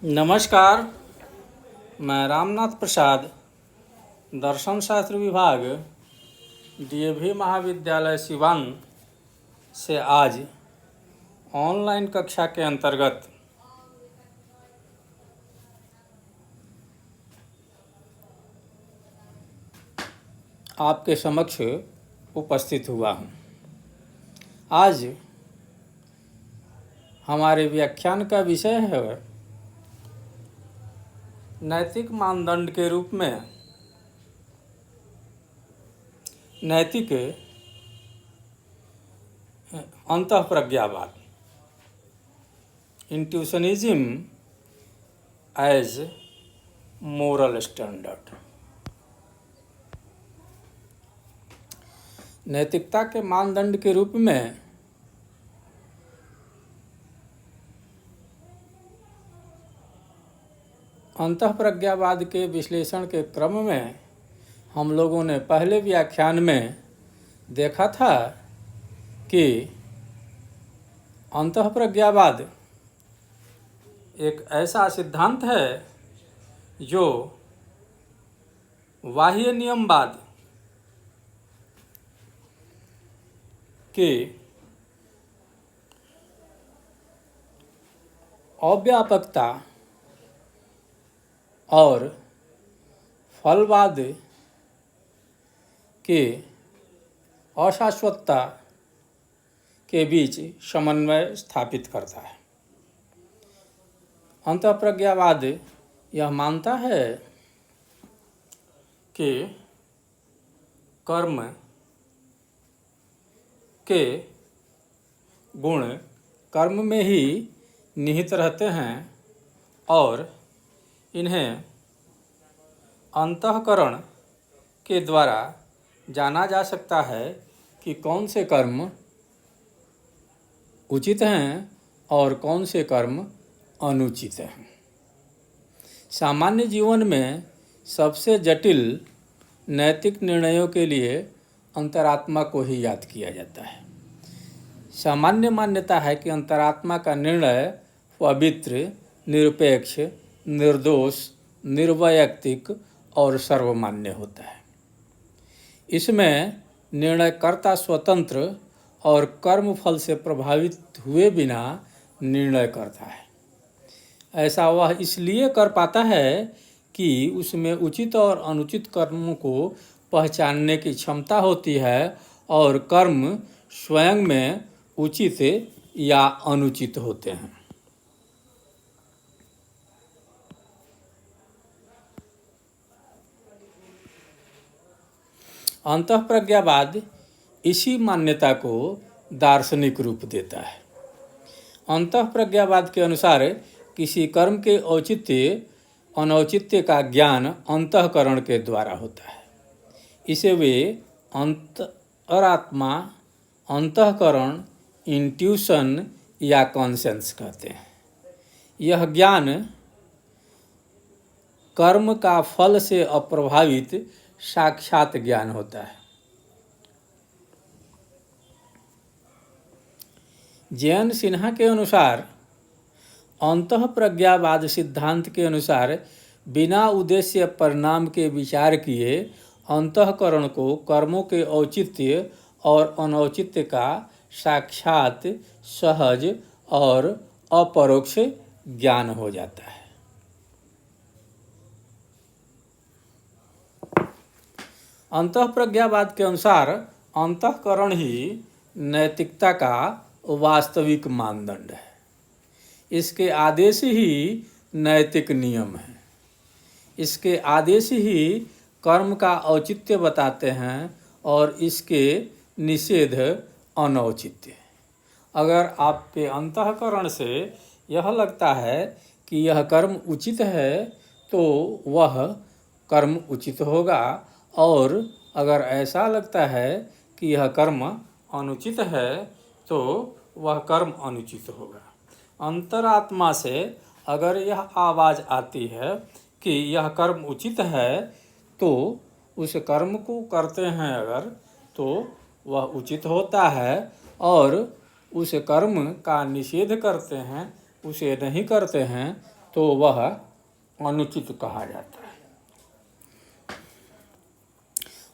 नमस्कार। मैं रामनाथ प्रसाद, दर्शन शास्त्र विभाग, डीएवी महाविद्यालय सिवान से आज ऑनलाइन कक्षा के अंतर्गत आपके समक्ष उपस्थित हुआ हूँ। आज हमारे व्याख्यान का विषय है नैतिक मानदंड के रूप में नैतिक अंतःप्रज्ञावाद, इंट्यूशनिज्म एज मोरल स्टैंडर्ड। नैतिकता के मानदंड के रूप में अंतःप्रज्ञावाद के विश्लेषण के क्रम में हम लोगों ने पहले व्याख्यान में देखा था कि अंतःप्रज्ञावाद एक ऐसा सिद्धांत है जो बाह्य नियमवाद के अव्यापकता और फलवाद के अशाश्वतता के बीच समन्वय स्थापित करता है। अंतःप्रज्ञावाद यह मानता है कि कर्म के गुण कर्म में ही निहित रहते हैं और इन्हें अंतःकरण के द्वारा जाना जा सकता है कि कौन से कर्म उचित हैं और कौन से कर्म अनुचित हैं। सामान्य जीवन में सबसे जटिल नैतिक निर्णयों के लिए अंतरात्मा को ही याद किया जाता है। सामान्य मान्यता है कि अंतरात्मा का निर्णय पवित्र, निरपेक्ष, निर्दोष, निर्वैयक्तिक और सर्वमान्य होता है। इसमें निर्णयकर्ता स्वतंत्र और कर्मफल से प्रभावित हुए बिना निर्णय करता है। ऐसा वह इसलिए कर पाता है कि उसमें उचित और अनुचित कर्मों को पहचानने की क्षमता होती है और कर्म स्वयं में उचित या अनुचित होते हैं। अंतःप्रज्ञावाद इसी मान्यता को दार्शनिक रूप देता है। अंतःप्रज्ञावाद के अनुसार किसी कर्म के औचित्य अनौचित्य का ज्ञान अंतःकरण के द्वारा होता है। इसे वे अंतरात्मा, अंतःकरण, इंट्यूशन या कॉन्सेंस कहते हैं। यह ज्ञान कर्म का फल से अप्रभावित साक्षात ज्ञान होता है। जयंत सिन्हा के अनुसार अंतःप्रज्ञावाद सिद्धांत के अनुसार बिना उद्देश्य परिणाम के विचार किए अंतःकरण को कर्मों के औचित्य और अनौचित्य का साक्षात, सहज और अपरोक्ष ज्ञान हो जाता है। अंतःप्रज्ञावाद के अनुसार अंतःकरण ही नैतिकता का वास्तविक मानदंड है। इसके आदेश ही नैतिक नियम हैं। इसके आदेश ही कर्म का औचित्य बताते हैं और इसके निषेध अनौचित्य। अगर आपके अंतःकरण से यह लगता है कि यह कर्म उचित है तो वह कर्म उचित होगा, और अगर ऐसा लगता है कि यह कर्म अनुचित है तो वह कर्म अनुचित होगा। अंतरात्मा से अगर यह आवाज़ आती है कि यह कर्म उचित है तो उस कर्म को करते हैं अगर, तो वह उचित होता है, और उस कर्म का निषेध करते हैं, उसे नहीं करते हैं तो वह अनुचित कहा जाता है।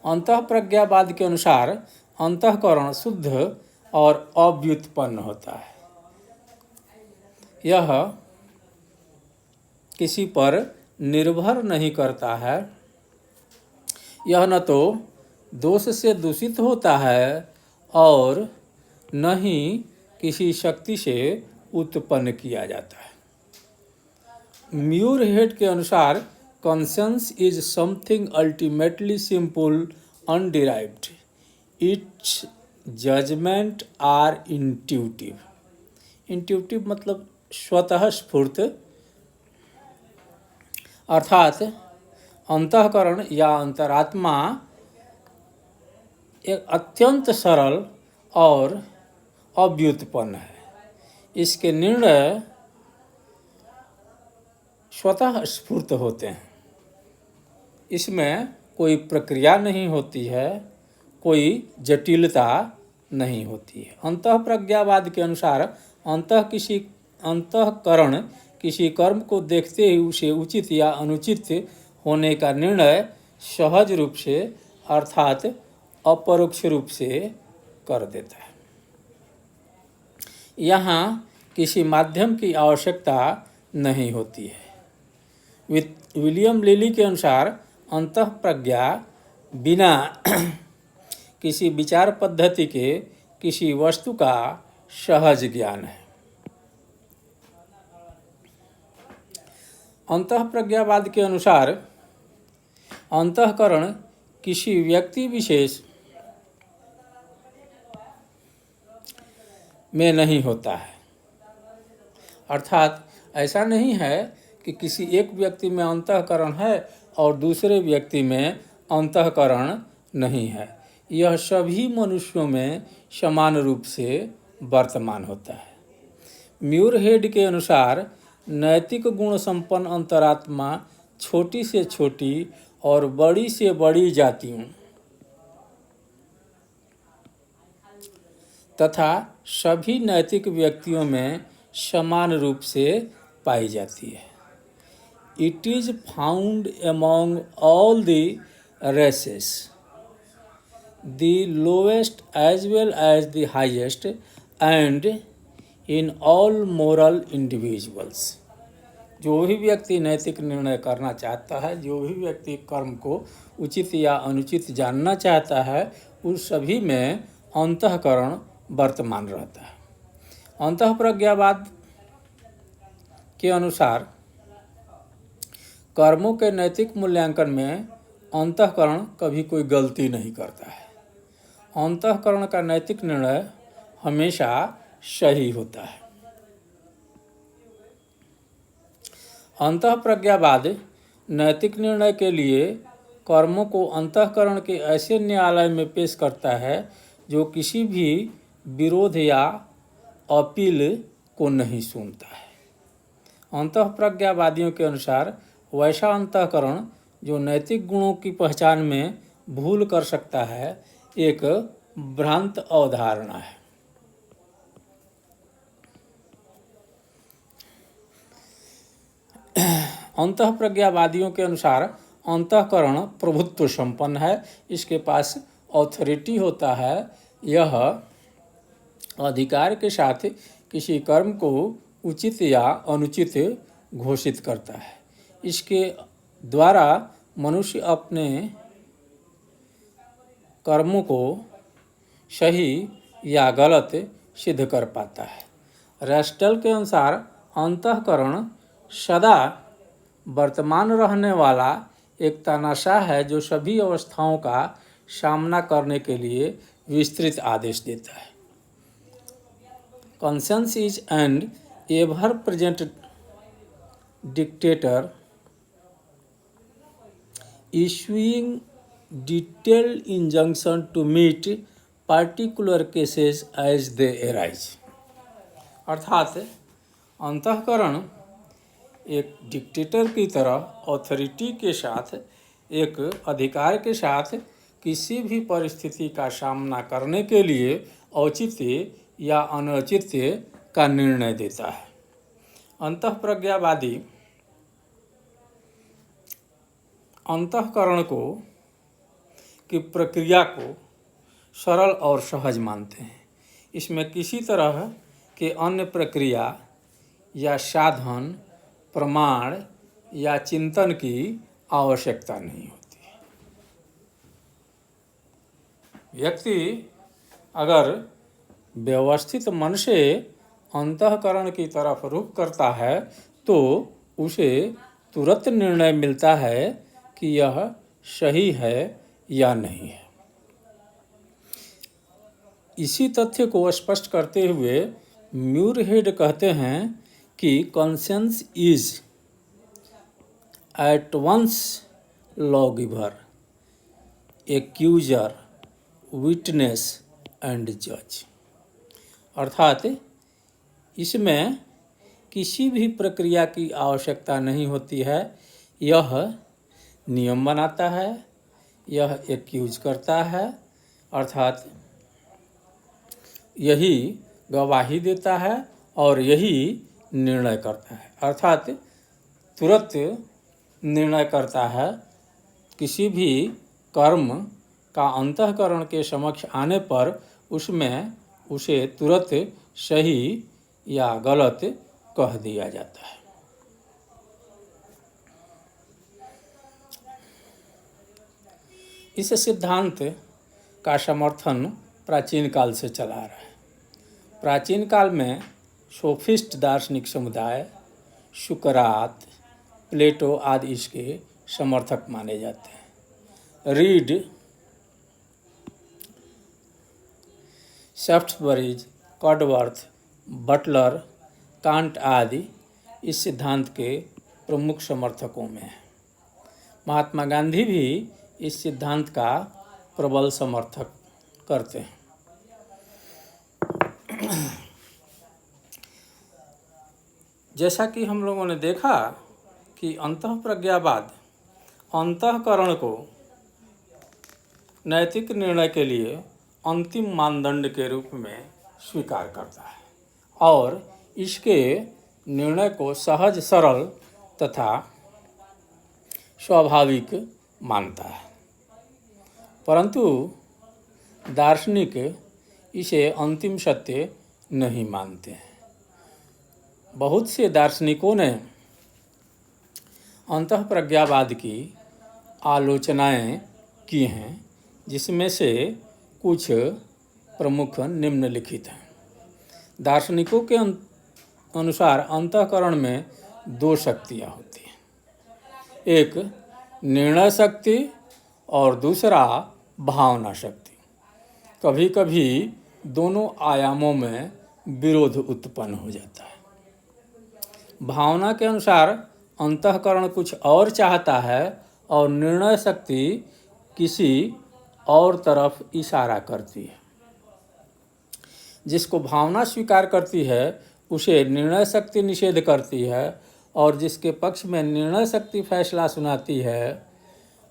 अंतःप्रज्ञावाद के अनुसार अंतःकरण शुद्ध और अव्युत्पन्न होता है। यह किसी पर निर्भर नहीं करता है। यह न तो दोष से दूषित होता है और न ही किसी शक्ति से उत्पन्न किया जाता है। म्यूरहेड के अनुसार conscious is something ultimately simple underived. Its judgment are intuitive. Intuitive मतलब स्वतः स्फूर्त, अर्थात अंतःकरण या अंतरात्मा एक अत्यंत सरल और अव्युत्पन्न है। इसके निर्णय स्वतः स्फूर्त होते हैं। इसमें कोई प्रक्रिया नहीं होती है, कोई जटिलता नहीं होती है। अंतःप्रज्ञावाद के अनुसार अंतःकरण किसी कर्म को देखते ही उसे उचित या अनुचित होने का निर्णय सहज रूप से अर्थात अपरोक्ष रूप से कर देता है। यहाँ किसी माध्यम की आवश्यकता नहीं होती है। विलियम लिली के अनुसार अंतःप्रज्ञा बिना किसी विचार पद्धति के किसी वस्तु का सहज ज्ञान है। अंतःप्रज्ञावाद के अनुसार अंतःकरण किसी व्यक्ति विशेष में नहीं होता है। अर्थात ऐसा नहीं है कि किसी एक व्यक्ति में अंतःकरण है और दूसरे व्यक्ति में अंतःकरण नहीं है। यह सभी मनुष्यों में समान रूप से वर्तमान होता है। म्यूरहेड के अनुसार नैतिक गुण संपन्न अंतरात्मा छोटी से छोटी और बड़ी से बड़ी जातियों तथा सभी नैतिक व्यक्तियों में समान रूप से पाई जाती है। It is found among all the races, the lowest as well as the highest, and in all moral individuals. जो भी व्यक्ति नैतिक निर्णय करना चाहता है, जो भी व्यक्ति कर्म को उचित या अनुचित जानना चाहता है, उस सभी में अंतःकरण वर्तमान रहता है। अंतःप्रज्ञावाद के अनुसार कर्मों के नैतिक मूल्यांकन में अंतःकरण कभी कोई गलती नहीं करता है। अंतःकरण का नैतिक निर्णय हमेशा सही होता है। अंतःप्रज्ञावाद नैतिक निर्णय के लिए कर्मों को अंतःकरण के ऐसे न्यायालय में पेश करता है जो किसी भी विरोध या अपील को नहीं सुनता है। अंतःप्रज्ञावादियों के अनुसार वैसा अंतःकरण जो नैतिक गुणों की पहचान में भूल कर सकता है एक भ्रांत अवधारणा है। अंतःप्रज्ञावादियों के अनुसार अंतःकरण प्रभुत्व संपन्न है, इसके पास ऑथोरिटी होता है। यह अधिकार के साथ किसी कर्म को उचित या अनुचित घोषित करता है। इसके द्वारा मनुष्य अपने कर्मों को सही या गलत सिद्ध कर पाता है। रस्टल के अनुसार अंतःकरण सदा वर्तमान रहने वाला एक तानाशाह है जो सभी अवस्थाओं का सामना करने के लिए विस्तृत आदेश देता है। Conscious is an ever present dictator issuing detailed injunction to meet particular cases as they arise। अर्थात अंतःकरण एक डिक्टेटर की तरह ऑथोरिटी के साथ, एक अधिकार के साथ किसी भी परिस्थिति का सामना करने के लिए औचित्य या अनौचित्य का निर्णय देता है। अंतःप्रज्ञावादी अंतःकरण को की प्रक्रिया को सरल और सहज मानते हैं। इसमें किसी तरह के अन्य प्रक्रिया या साधन, प्रमाण या चिंतन की आवश्यकता नहीं होती। व्यक्ति अगर व्यवस्थित मन से अंतःकरण की तरफ रुख करता है तो उसे तुरंत निर्णय मिलता है कि यह सही है या नहीं है। इसी तथ्य को स्पष्ट करते हुए म्यूरहेड कहते हैं कि conscience is at once lawgiver, accuser, witness and जज। अर्थात इसमें किसी भी प्रक्रिया की आवश्यकता नहीं होती है। यह नियम बनाता है, यह एक्यूज करता है, अर्थात यही गवाही देता है और यही निर्णय करता है। अर्थात तुरंत निर्णय करता है। किसी भी कर्म का अंतःकरण के समक्ष आने पर उसमें उसे तुरंत सही या गलत कह दिया जाता है। इस सिद्धांत का समर्थन प्राचीन काल से चला रहा है। प्राचीन काल में सोफिस्ट दार्शनिक समुदाय सुकरात, प्लेटो आदि इसके समर्थक माने जाते हैं। रीड, शाफ्टसबरी, कॉडवर्थ, बटलर, कांट आदि इस सिद्धांत के प्रमुख समर्थकों में हैं। महात्मा गांधी भी इस सिद्धांत का प्रबल समर्थक करते हैं। जैसा कि हम लोगों ने देखा कि अंतःप्रज्ञावाद अंतःकरण को नैतिक निर्णय के लिए अंतिम मानदंड के रूप में स्वीकार करता है और इसके निर्णय को सहज, सरल तथा स्वाभाविक मानता है। परंतु दार्शनिक इसे अंतिम सत्य नहीं मानते हैं। बहुत से दार्शनिकों ने अंतःप्रज्ञावाद की आलोचनाएं की हैं, जिसमें से कुछ प्रमुख निम्नलिखित हैं। दार्शनिकों के अनुसार अंतःकरण में दो शक्तियाँ होती हैं, एक निर्णय शक्ति और दूसरा भावना शक्ति। कभी कभी दोनों आयामों में विरोध उत्पन्न हो जाता है। भावना के अनुसार अंतःकरण कुछ और चाहता है और निर्णय शक्ति किसी और तरफ इशारा करती है। जिसको भावना स्वीकार करती है उसे निर्णय शक्ति निषेध करती है और जिसके पक्ष में निर्णय शक्ति फैसला सुनाती है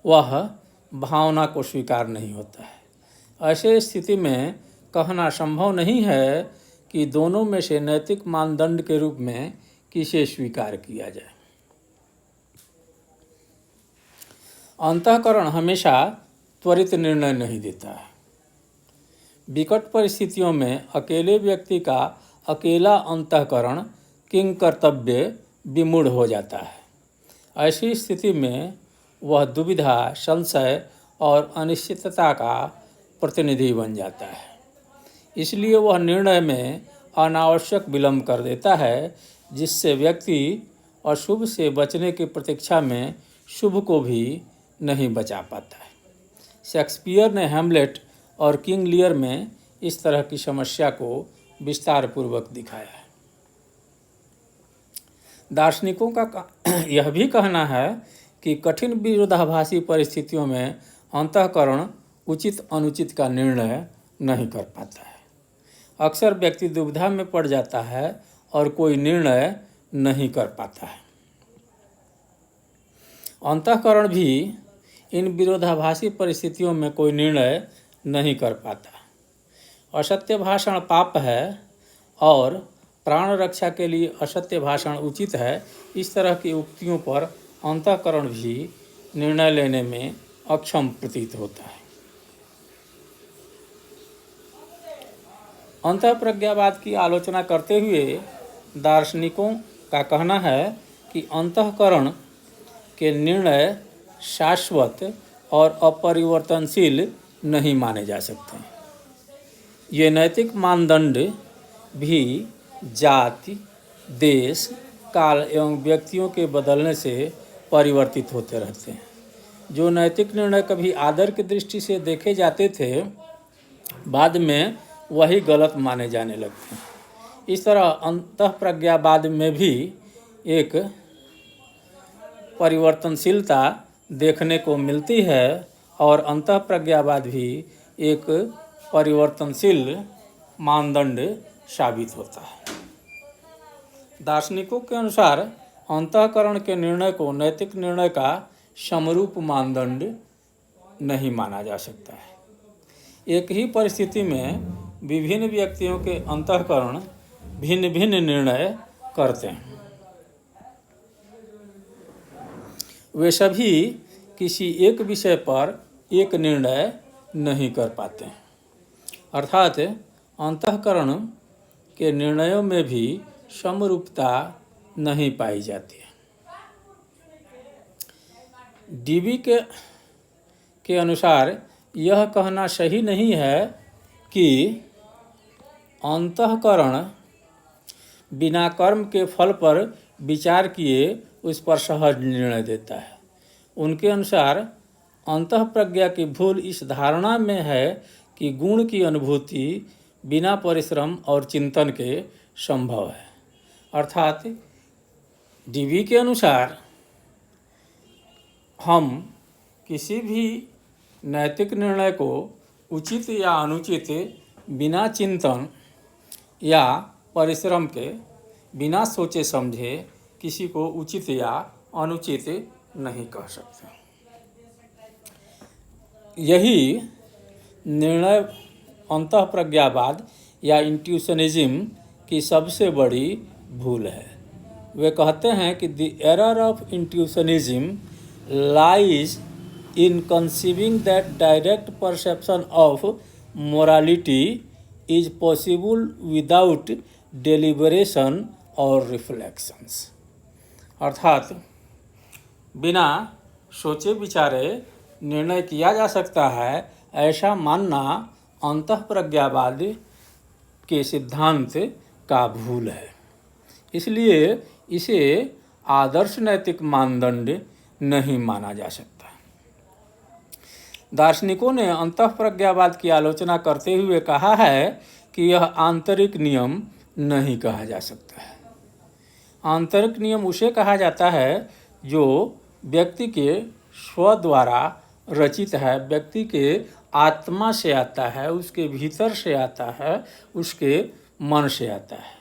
वह भावना को स्वीकार नहीं होता है। ऐसे स्थिति में कहना संभव नहीं है कि दोनों में से नैतिक मानदंड के रूप में किसे स्वीकार किया जाए। अंतःकरण हमेशा त्वरित निर्णय नहीं देता है। विकट परिस्थितियों में अकेले व्यक्ति का अकेला अंतःकरण किंग कर्तव्य विमूढ़ हो जाता है। ऐसी स्थिति में वह दुविधा, संशय और अनिश्चितता का प्रतिनिधि बन जाता है। इसलिए वह निर्णय में अनावश्यक विलंब कर देता है, जिससे व्यक्ति अशुभ से बचने की प्रतीक्षा में शुभ को भी नहीं बचा पाता है। शेक्सपियर ने हैमलेट और किंग लियर में इस तरह की समस्या को विस्तार पूर्वक दिखाया है। दार्शनिकों का यह भी कहना है कि कठिन विरोधाभासी परिस्थितियों में अंतःकरण उचित अनुचित का निर्णय नहीं कर पाता है। अक्सर व्यक्ति दुविधा में पड़ जाता है और कोई निर्णय नहीं कर पाता है। अंतःकरण भी इन विरोधाभासी परिस्थितियों में कोई निर्णय नहीं कर पाता। असत्य भाषण पाप है और प्राण रक्षा के लिए असत्य भाषण उचित है। इस तरह की उक्तियों पर अंतःकरण भी निर्णय लेने में अक्षम प्रतीत होता है। अंतःप्रज्ञावाद की आलोचना करते हुए दार्शनिकों का कहना है कि अंतःकरण के निर्णय शाश्वत और अपरिवर्तनशील नहीं माने जा सकते। ये नैतिक मानदंड भी जाति, देश, काल एवं व्यक्तियों के बदलने से परिवर्तित होते रहते हैं। जो नैतिक निर्णय कभी आदर की दृष्टि से देखे जाते थे, बाद में वही गलत माने जाने लगते हैं। इस तरह अंतःप्रज्ञावाद में भी एक परिवर्तनशीलता देखने को मिलती है और अंतःप्रज्ञावाद भी एक परिवर्तनशील मानदंड साबित होता है। दार्शनिकों के अनुसार अंतःकरण के निर्णय को नैतिक निर्णय का समरूप मानदंड नहीं माना जा सकता है। एक ही परिस्थिति में विभिन्न व्यक्तियों के अंतःकरण भिन्न भिन्न निर्णय करते हैं। वे सभी किसी एक विषय पर एक निर्णय नहीं कर पाते, अर्थात अंतःकरण के निर्णयों में भी समरूपता नहीं पाई जाती है। डीबी के अनुसार यह कहना सही नहीं है कि अंतःकरण बिना कर्म के फल पर विचार किए उस पर सहज निर्णय देता है। उनके अनुसार अंतःप्रज्ञा की भूल इस धारणा में है कि गुण की अनुभूति बिना परिश्रम और चिंतन के संभव है। अर्थात डीबी के अनुसार हम किसी भी नैतिक निर्णय को उचित या अनुचित बिना चिंतन या परिश्रम के, बिना सोचे समझे किसी को उचित या अनुचित नहीं कह सकते। यही निर्णय अंतःप्रज्ञावाद या इंट्यूशनिज्म की सबसे बड़ी भूल है। वे कहते हैं कि the error of intuitionism lies in conceiving that direct perception of morality is possible without deliberation or reflections। अर्थात बिना सोचे विचारे निर्णय किया जा सकता है, ऐसा मानना अंतःप्रज्ञावाद के सिद्धांत का भूल है। इसलिए इसे आदर्श नैतिक मानदंड नहीं माना जा सकता। दार्शनिकों ने अंतःप्रज्ञावाद की आलोचना करते हुए कहा है कि यह आंतरिक नियम नहीं कहा जा सकता है। आंतरिक नियम उसे कहा जाता है जो व्यक्ति के स्व द्वारा रचित है, व्यक्ति के आत्मा से आता है, उसके भीतर से आता है, उसके मन से आता है।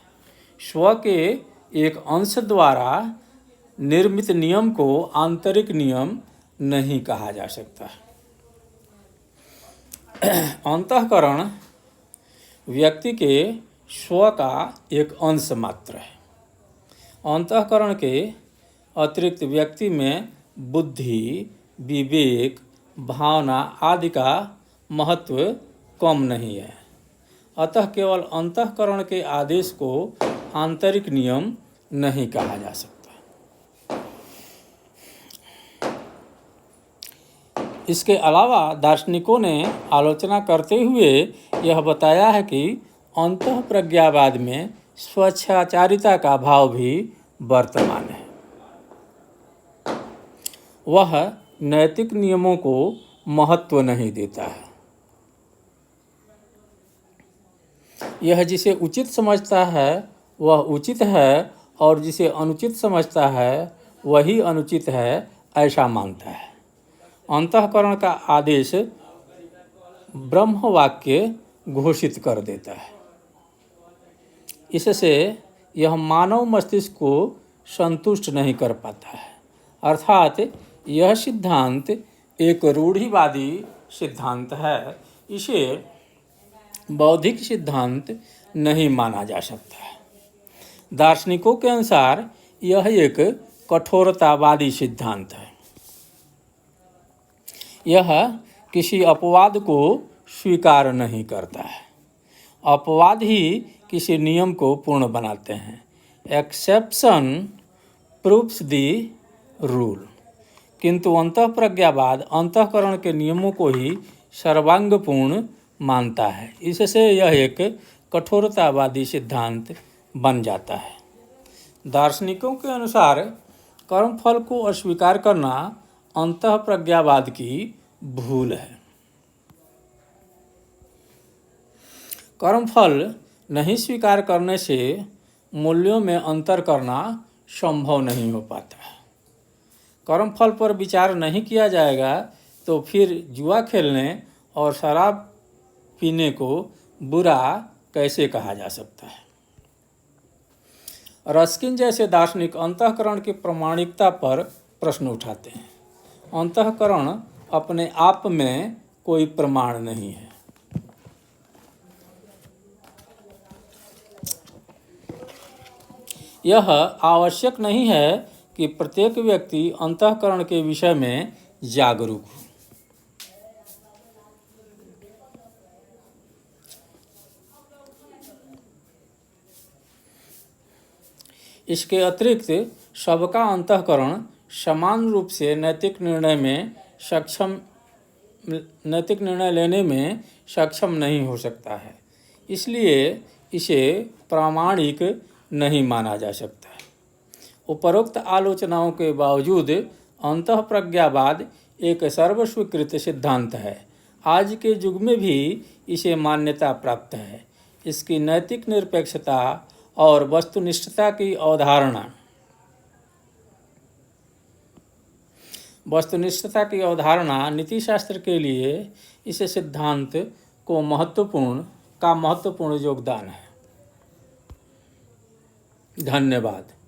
स्व के एक अंश द्वारा निर्मित नियम को आंतरिक नियम नहीं कहा जा सकता है। अंतःकरण व्यक्ति के स्व का एक अंश मात्र है। अंतःकरण के अतिरिक्त व्यक्ति में बुद्धि, विवेक, भावना आदि का महत्व कम नहीं है। अतः केवल अंतःकरण के आदेश को आंतरिक नियम नहीं कहा जा सकता। इसके अलावा दार्शनिकों ने आलोचना करते हुए यह बताया है कि अंतःप्रज्ञावाद में स्वच्छाचारिता का भाव भी वर्तमान है। वह नैतिक नियमों को महत्व नहीं देता है। यह जिसे उचित समझता है वह उचित है और जिसे अनुचित समझता है वही अनुचित है, ऐसा मानता है। अंतःकरण का आदेश ब्रह्म वाक्य घोषित कर देता है। इससे यह मानव मस्तिष्क को संतुष्ट नहीं कर पाता है। अर्थात यह सिद्धांत एक रूढ़िवादी सिद्धांत है। इसे बौद्धिक सिद्धांत नहीं माना जा सकता है। दार्शनिकों के अनुसार यह एक कठोरतावादी सिद्धांत है। यह किसी अपवाद को स्वीकार नहीं करता है। अपवाद ही किसी नियम को पूर्ण बनाते हैं। Exception proves the rule. किंतु अंतःप्रज्ञावाद अंतःकरण के नियमों को ही सर्वांगपूर्ण मानता है। इससे यह एक कठोरतावादी सिद्धांत बन जाता है। दार्शनिकों के अनुसार कर्मफल को अस्वीकार करना अंतःप्रज्ञावाद की भूल है। कर्मफल नहीं स्वीकार करने से मूल्यों में अंतर करना संभव नहीं हो पाता। कर्मफल पर विचार नहीं किया जाएगा तो फिर जुआ खेलने और शराब पीने को बुरा कैसे कहा जा सकता है। रस्किन जैसे दार्शनिक अंतःकरण की प्रामाणिकता पर प्रश्न उठाते हैं। अंतःकरण अपने आप में कोई प्रमाण नहीं है। यह आवश्यक नहीं है कि प्रत्येक व्यक्ति अंतःकरण के विषय में जागरूक हो। इसके अतिरिक्त सबका अंतःकरण समान रूप से नैतिक निर्णय लेने में सक्षम नहीं हो सकता है। इसलिए इसे प्रामाणिक नहीं माना जा सकता है। उपरोक्त आलोचनाओं के बावजूद अंतःप्रज्ञावाद एक सर्वस्वीकृत सिद्धांत है। आज के युग में भी इसे मान्यता प्राप्त है। इसकी नैतिक निरपेक्षता और वस्तुनिष्ठता की अवधारणा नीतिशास्त्र के लिए इस सिद्धांत को महत्वपूर्ण योगदान है। धन्यवाद।